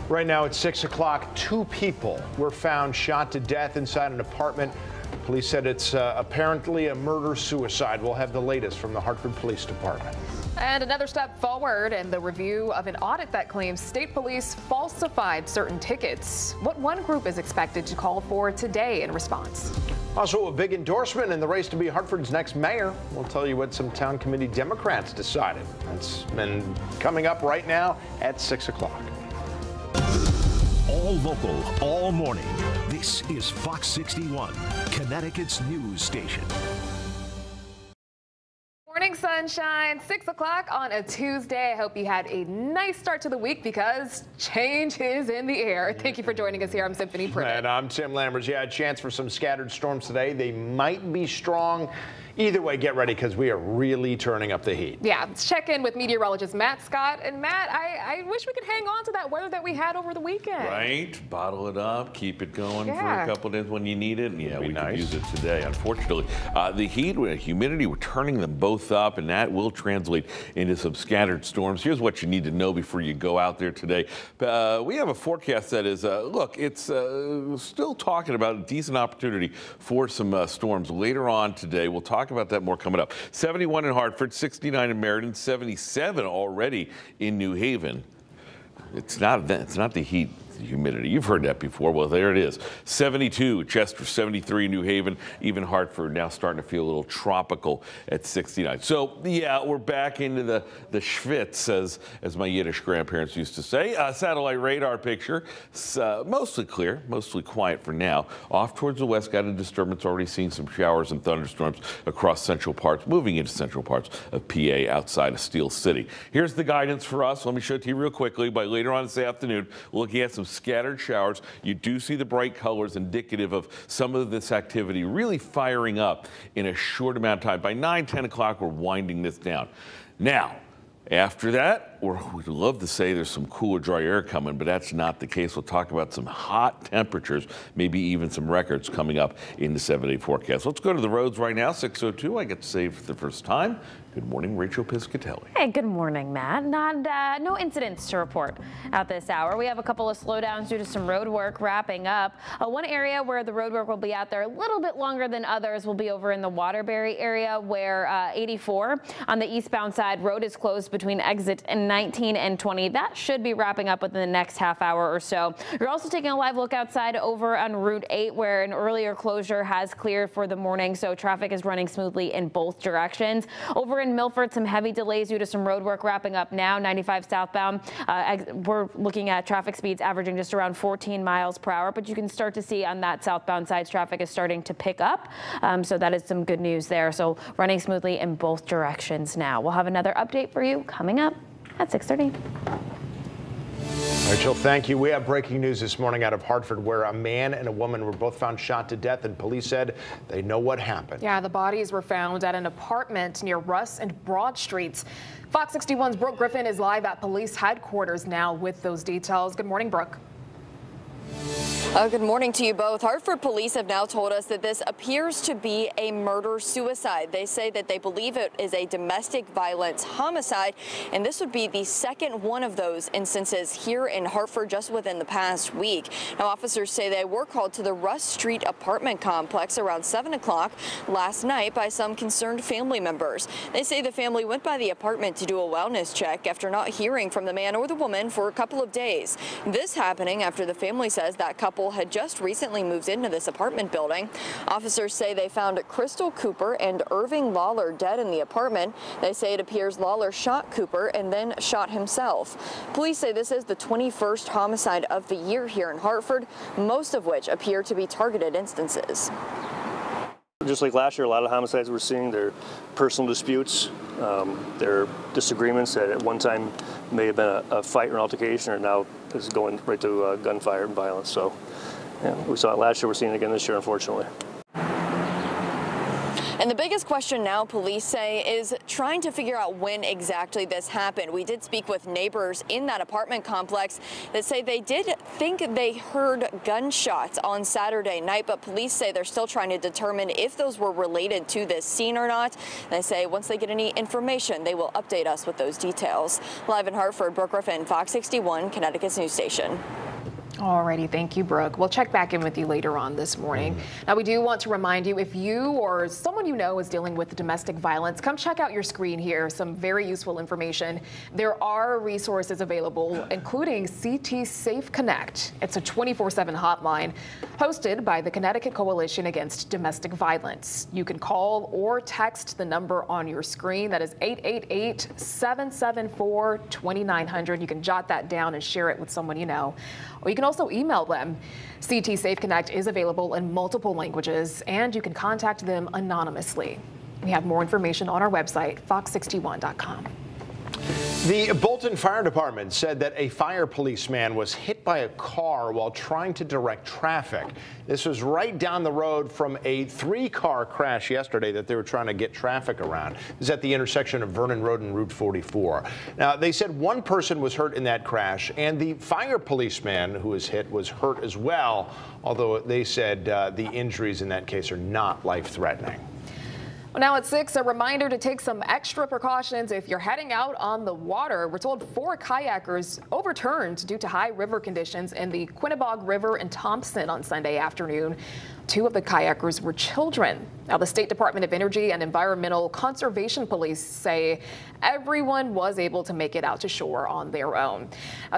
Right now at 6 o'clock, 2 people were found shot to death inside an apartment. Police said it's apparently a murder-suicide. We'll have the latest from the Hartford Police Department. And another step forward in the review of an audit that claims state police falsified certain tickets. What one group is expected to call for today in response. Also, a big endorsement in the race to be Hartford's next mayor. We'll tell you what some town committee Democrats decided. That's been coming up right now at 6 o'clock. All local, all morning. This is Fox 61, Connecticut's news station. Morning sunshine, 6 o'clock on a Tuesday. I hope you had a nice start to the week because change is in the air. Thank you for joining us here. I'm Symphony Privet. And I'm Tim Lambers. Yeah, a chance for some scattered storms today. They might be strong. Either way, get ready because we are really turning up the heat. Yeah, let's check in with meteorologist Matt Scott. And Matt, I wish we could hang on to that weather that we had over the weekend. Right, bottle it up, keep it going for a couple days when you need it. And yeah, we could use it today. Unfortunately, the heat and humidity, we're turning them both up, and that will translate into some scattered storms. Here's what you need to know before you go out there today. We have a forecast that is, look, it's still talking about a decent opportunity for some storms later on today. We'll talk about that more coming up. 71 in Hartford, 69 in Meriden, 77 already in New Haven. It's not the heat, the humidity. You've heard that before. Well, there it is. 72 Chester, 73 New Haven, even Hartford now starting to feel a little tropical at 69. So yeah, we're back into the schwitz, as my Yiddish grandparents used to say. Satellite radar picture, mostly clear, mostly quiet for now. Off towards the west, got a disturbance, already seeing some showers and thunderstorms across central parts, moving into central parts of PA outside of Steel City. Here's the guidance for us. Let me show it to you real quickly. By later on this afternoon, looking at some scattered showers. You do see the bright colors indicative of some of this activity really firing up in a short amount of time. By 9, 10 o'clock, we're winding this down. Now, after that, we'd love to say there's some cooler, dry air coming, but that's not the case. We'll talk about some hot temperatures, maybe even some records coming up in the 7-day forecast. Let's go to the roads right now. 6:02, I get to say for the first time, good morning, Rachel Piscatelli. Hey, good morning, Matt. No incidents to report at this hour. We have a couple of slowdowns due to some road work wrapping up. One area where the road work will be out there a little bit longer than others will be over in the Waterbury area, where 84 on the eastbound side road is closed between exit and 19 and 20. That should be wrapping up within the next half hour or so. You're also taking a live look outside over on Route 8, where an earlier closure has cleared for the morning, so traffic is running smoothly in both directions. Over in Milford, some heavy delays due to some road work wrapping up now. 95 southbound, we're looking at traffic speeds averaging just around 14 miles per hour, but you can start to see on that southbound side traffic is starting to pick up. So that is some good news there. So running smoothly in both directions now. We'll have another update for you coming up at 6:30. Rachel, thank you. We have breaking news this morning out of Hartford, where a man and a woman were both found shot to death, and police said they know what happened. Yeah, the bodies were found at an apartment near Russ and Broad Streets. Fox 61's Brooke Griffin is live at police headquarters now with those details. Good morning, Brooke. Good morning to you both. Hartford police have now told us that this appears to be a murder-suicide. They say that they believe it is a domestic violence homicide, and this would be the second one of those instances here in Hartford just within the past week. Now, officers say they were called to the Russ Street apartment complex around 7 o'clock last night by some concerned family members. They say the family went by the apartment to do a wellness check after not hearing from the man or the woman for a couple of days. This happening after the family says that couple had just recently moved into this apartment building. Officers say they found Crystal Cooper and Irving Lawler dead in the apartment. They say it appears Lawler shot Cooper and then shot himself. Police say this is the 21st homicide of the year here in Hartford, most of which appear to be targeted instances. Just like last year, a lot of homicides we're seeing, they're personal disputes, they're disagreements that at one time may have been a fight or an altercation, or now is going right to gunfire and violence. So yeah, we saw it last year, we're seeing it again this year, unfortunately. And And the biggest question now, police say, is trying to figure out when exactly this happened. We did speak with neighbors in that apartment complex that say they did think they heard gunshots on Saturday night, but police say they're still trying to determine if those were related to this scene or not. They say once they get any information, they will update us with those details. Live in Hartford, Brooke Griffin, Fox 61, Connecticut's news station. Alrighty, thank you, Brooke. We'll check back in with you later on this morning. Now, we do want to remind you, if you or someone you know is dealing with domestic violence, come check out your screen here. Some very useful information. There are resources available, including CT Safe Connect. It's a 24/7 hotline hosted by the Connecticut Coalition Against Domestic Violence. You can call or text the number on your screen. That is 888-774-2900. You can jot that down and share it with someone you know. Or you can also email them. CT Safe Connect is available in multiple languages, and you can contact them anonymously. We have more information on our website, fox61.com. The Bolton Fire Department said that a fire policeman was hit by a car while trying to direct traffic. This was right down the road from a 3-car crash yesterday that they were trying to get traffic around. It was at the intersection of Vernon Road and Route 44. Now, they said one person was hurt in that crash, and the fire policeman who was hit was hurt as well, although they said the injuries in that case are not life-threatening. Well, now at 6, a reminder to take some extra precautions if you're heading out on the water. We're told 4 kayakers overturned due to high river conditions in the Quinnebog River in Thompson on Sunday afternoon. 2 of the kayakers were children. Now, the State Department of Energy and Environmental Conservation Police say everyone was able to make it out to shore on their own.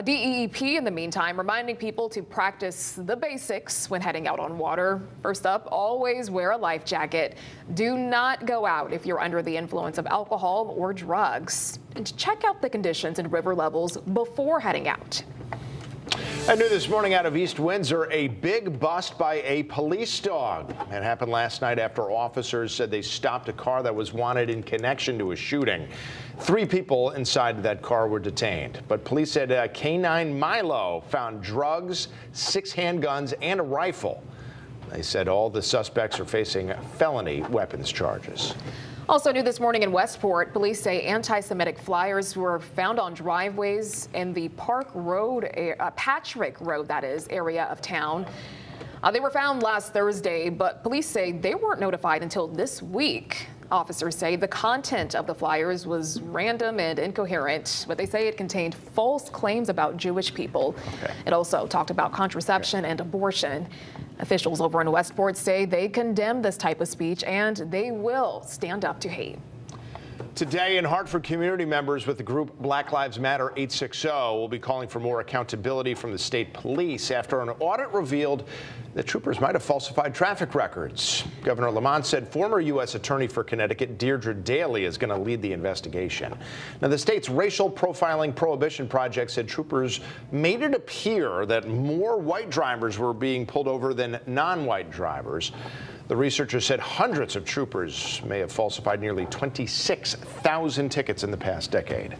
DEEP, in the meantime, reminding people to practice the basics when heading out on water. First up, always wear a life jacket. Do not go out if you're under the influence of alcohol or drugs. And check out the conditions and river levels before heading out. And new this morning out of East Windsor, a big bust by a police dog. It happened last night after officers said they stopped a car that was wanted in connection to a shooting. 3 people inside that car were detained, but police said K9 Milo found drugs, 6 handguns, and a rifle. They said all the suspects are facing felony weapons charges. Also new this morning in Westport, police say anti-Semitic flyers were found on driveways in the Park Road, Patrick Road, that is, area of town. They were found last Thursday, but police say they weren't notified until this week. Officers say the content of the flyers was random and incoherent, but they say it contained false claims about Jewish people. Okay. It also talked about contraception and abortion. Officials over in Westport say they condemn this type of speech and they will stand up to hate. Today in Hartford, community members with the group Black Lives Matter 860 will be calling for more accountability from the state police after an audit revealed that troopers might have falsified traffic records. Governor Lamont said former U.S. Attorney for Connecticut Deirdre Daley is going to lead the investigation. Now, the state's Racial Profiling Prohibition Project said troopers made it appear that more white drivers were being pulled over than non-white drivers. The researchers said hundreds of troopers may have falsified nearly 26,000 tickets in the past decade.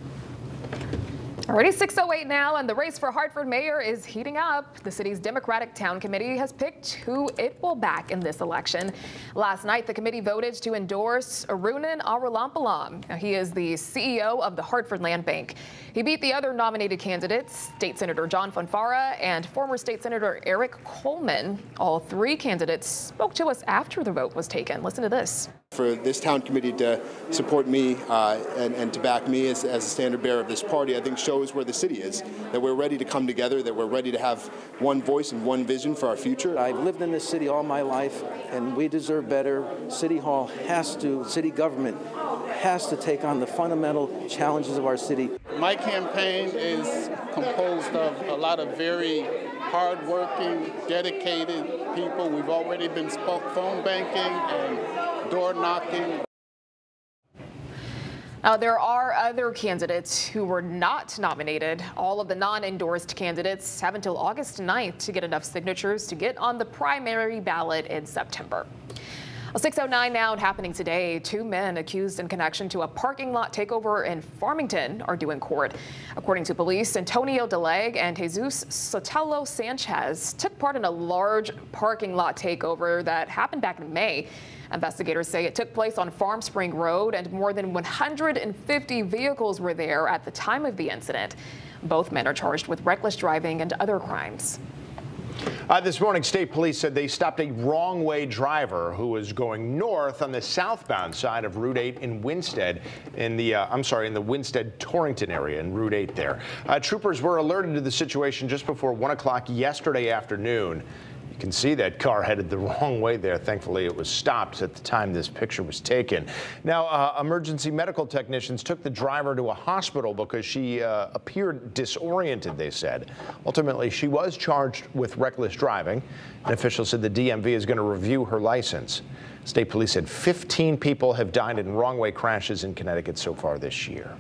Already 6:08 now, and the race for Hartford mayor is heating up. The city's Democratic Town Committee has picked who it will back in this election. Last night, the committee voted to endorse Arunan Arulampalam. He is the CEO of the Hartford Land Bank. He beat the other nominated candidates, State Senator John Fonfara and former State Senator Eric Coleman. All 3 candidates spoke to us after the vote was taken. Listen to this. For this town committee to support me and to back me as a standard bearer of this party, I think shows where the city is, that we're ready to come together, that we're ready to have one voice and one vision for our future. I've lived in this city all my life, and we deserve better. City government has to take on the fundamental challenges of our city. My campaign is composed of a lot of very hard-working, dedicated people. We've already been phone banking and door knocking. There are other candidates who were not nominated. All of the non-endorsed candidates have until August 9th to get enough signatures to get on the primary ballot in September. 6:09 now and happening today. Two men accused in connection to a parking lot takeover in Farmington are due in court. According to police, Antonio DeLeg and Jesus Sotelo Sanchez took part in a large parking lot takeover that happened back in May. Investigators say it took place on Farm Spring Road and more than 150 vehicles were there at the time of the incident. Both men are charged with reckless driving and other crimes. This morning, state police said they stopped a wrong-way driver who was going north on the southbound side of Route 8 in Winstead, in the Winstead-Torrington area in Route 8 there. Troopers were alerted to the situation just before 1 o'clock yesterday afternoon. You can see that car headed the wrong way there. Thankfully, it was stopped at the time this picture was taken. Now, emergency medical technicians took the driver to a hospital because she appeared disoriented, they said. Ultimately, she was charged with reckless driving. An official said the DMV is going to review her license. State police said 15 people have died in wrong-way crashes in Connecticut so far this year.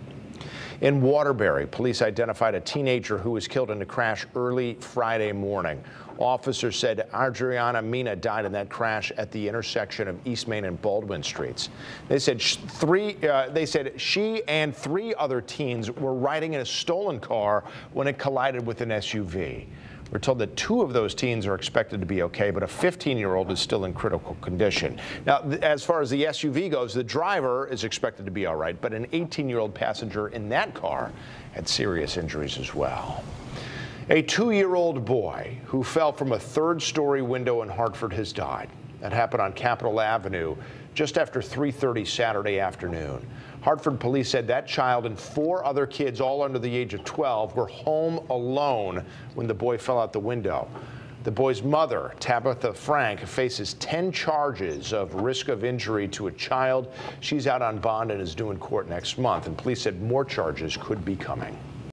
In Waterbury, police identified a teenager who was killed in a crash early Friday morning. Officers said Adriana Mina died in that crash at the intersection of East Main and Baldwin Streets. They said she and three other teens were riding in a stolen car when it collided with an SUV. We're told that 2 of those teens are expected to be okay, but a 15-year-old is still in critical condition. Now, as far as the SUV goes, the driver is expected to be all right, but an 18-year-old passenger in that car had serious injuries as well. A 2-year-old boy who fell from a 3rd-story window in Hartford has died. That happened on Capitol Avenue just after 3:30 Saturday afternoon. Hartford police said that child and 4 other kids, all under the age of 12, were home alone when the boy fell out the window. The boy's mother, Tabitha Frank, faces 10 charges of risk of injury to a child. She's out on bond and is due in court next month, and police said more charges could be coming.